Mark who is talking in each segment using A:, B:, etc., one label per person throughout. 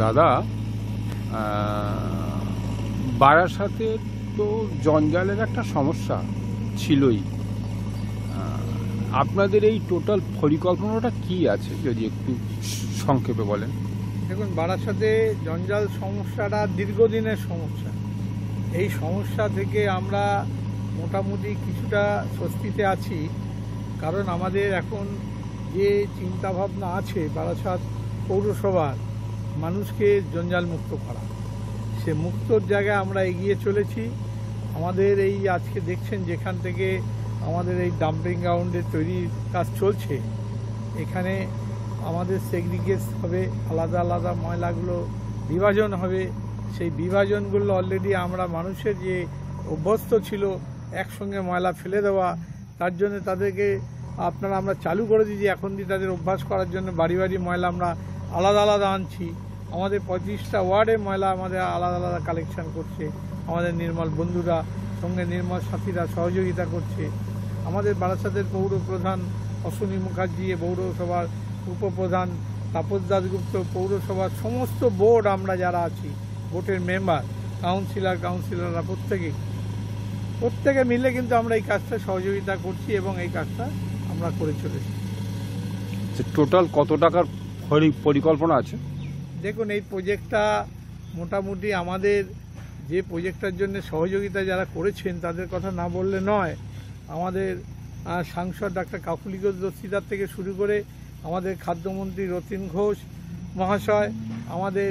A: দাদা, বারাসাতে তো জঞ্জালের একটা সমস্যা ছিলই। আপনাদের এই টোটাল পরিকল্পনাটা কি আছে, যদি একটু সংক্ষেপে বলেন।
B: দেখুন, বারাসাতে জঞ্জাল সমস্যাটা দীর্ঘদিনের সমস্যা। এই সমস্যা থেকে আমরা মোটামুটি কিছুটা স্বস্তিতে আছি, কারণ আমাদের এখন যে চিন্তাভাবনা আছে বারাসাত পৌরসভার মানুষকে জঞ্জাল মুক্ত করা, সে মুক্তর জায়গায় আমরা এগিয়ে চলেছি। আমাদের এই আজকে দেখছেন যেখান থেকে আমাদের এই ডাম্পিং গ্রাউন্ডের তৈরির কাজ চলছে, এখানে আমাদের সেগ্রিগেট হবে, আলাদা আলাদা ময়লাগুলো বিভাজন হবে। সেই বিভাজনগুলো অলরেডি আমরা মানুষের যে অভ্যস্ত ছিল একসঙ্গে ময়লা ফেলে দেওয়া, তার জন্য তাদেরকে আমরা চালু করে দিয়েছি। এখন দিয়ে তাদের অভ্যাস করার জন্য বাড়ি বাড়ি ময়লা আমরা আলাদা আলাদা আনছি। আমাদের 25টা ওয়ার্ডে ময়লা আমাদের আলাদা আলাদা কালেকশন করছে। আমাদের নির্মল বন্ধুরা, সঙ্গে নির্মল সাথীরা সহযোগিতা করছে। আমাদের বারাসাতের পৌর প্রধান অশ্বিনী মুখার্জি, পৌরসভার উপপ্রধান তাপস দাশগুপ্ত, পৌরসভার সমস্ত বোর্ড আমরা যারা আছি, বোর্ডের মেম্বার, কাউন্সিলররা প্রত্যেকে মিলে কিন্তু আমরা এই কাজটা সহযোগিতা করছি এবং এই কাজটা আমরা করে চলেছি।
A: টোটাল কত টাকার পরিকল্পনা আছে?
B: দেখুন, এই প্রজেক্টটা মোটামুটি আমাদের যে প্রজেক্টটার জন্য সহযোগিতা যারা করেছেন তাদের কথা না বললে নয়। আমাদের সাংসদ ডাক্তার কাকুলি ঘোষ দস্তিদার থেকে শুরু করে আমাদের খাদ্যমন্ত্রী রতিন ঘোষ মহাশয়, আমাদের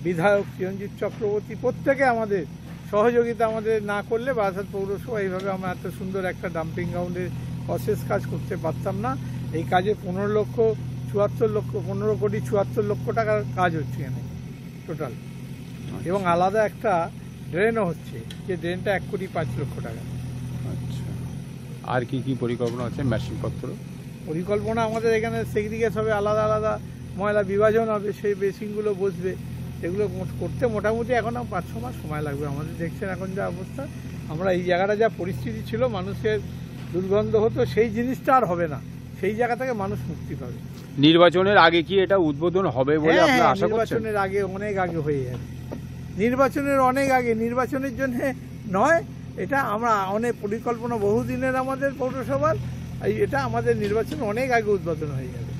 B: বিধায়ক চিরঞ্জিত চক্রবর্তী, প্রত্যেকে আমাদের সহযোগিতা আমাদের না করলে বারাসাত পৌরসভা এইভাবে আমরা এত সুন্দর একটা ডাম্পিং গ্রাউন্ডের প্রসেস কাজ করতে পারতাম না। এই কাজে 15 কোটি 74 লক্ষ টাকার কাজ হচ্ছে এখানে টোটাল, এবং আলাদা একটা ড্রেনও হচ্ছে, যে ড্রেনটা 1 কোটি 5 লক্ষ টাকা।
A: আচ্ছা, আর কি কি পরিকল্পনা আছে? মেশিনপত্র
B: পরিকল্পনা আমাদের এখানে সেগ্রিগেট হবে, আলাদা আলাদা ময়লা বিভাজন হবে, সেই বেসিনগুলো বসবে। এগুলো করতে মোটামুটি এখন 5-6 মাস সময় লাগবে। আমাদের দেখছেন এখন যা অবস্থা, আমরা এই জায়গাটা যা পরিস্থিতি ছিল, মানুষের দুর্গন্ধ হতো, সেই জিনিসটা আর হবে না। সেই জায়গা থেকে মানুষ মুক্তি পাবে।
A: নির্বাচনের আগে কি এটা উদ্বোধন হবে বলে আপনারা আশা করছেন?
B: নির্বাচনের আগে, অনেক আগে হয়ে যাবে। নির্বাচনের অনেক আগে, নির্বাচনের জন্য নয়, এটা আমরা অনেক পরিকল্পনা বহুদিনের আমাদের পৌরসভার, এটা আমাদের নির্বাচন অনেক আগে উদ্বোধন হয়ে যাবে।